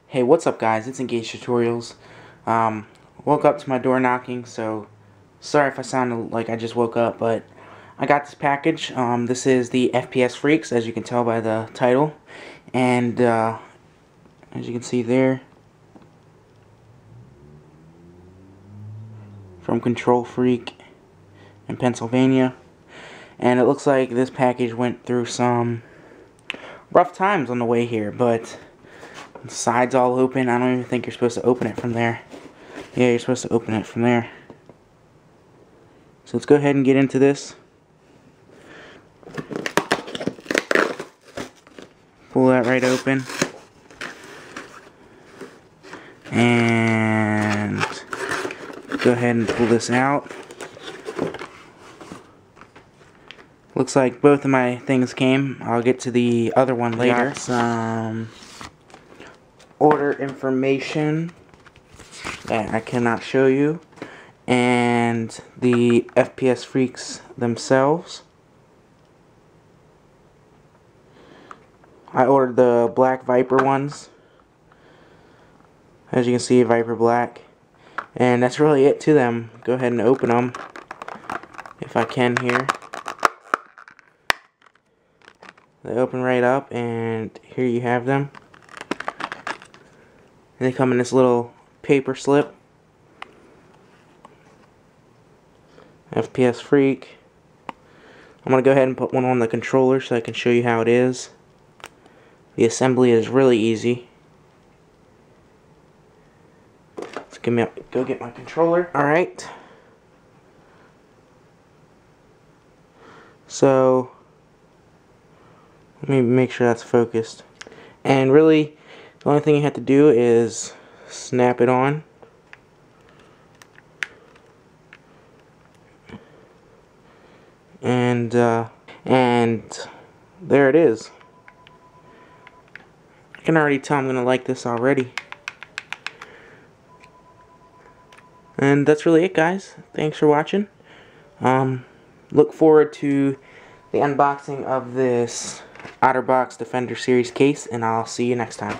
Hey, what's up guys? It's Engage Tutorials. Woke up to my door knocking, so sorry if I sound like I just woke up, but I got this package. This is the FPS Freaks, as you can tell by the title, and as you can see there, from Control Freak in Pennsylvania. And it looks like this package went through some rough times on the way here, but the side's all open. I don't even think you're supposed to open it from there. Yeah, you're supposed to open it from there. So let's go ahead and get into this. Pull that right open. And go ahead and pull this out. Looks like both of my things came. I'll get to the other one later. Got some order information that I cannot show you, and the FPS Freaks themselves. I ordered the black Vipr ones, as you can see, Vipr black, and that's really it to them. Go ahead and open them if I can here. They open right up, and here you have them. They come in this little paper slip. FPS Freak. I'm going to go ahead and put one on the controller so I can show you how it is. The assembly is really easy. Let's go get my controller. Alright. So, let me make sure that's focused. And really, the only thing you have to do is snap it on. And there it is. I can already tell I'm going to like this already. And that's really it, guys. Thanks for watching. Look forward to the unboxing of this OtterBox Defender Series case, and I'll see you next time.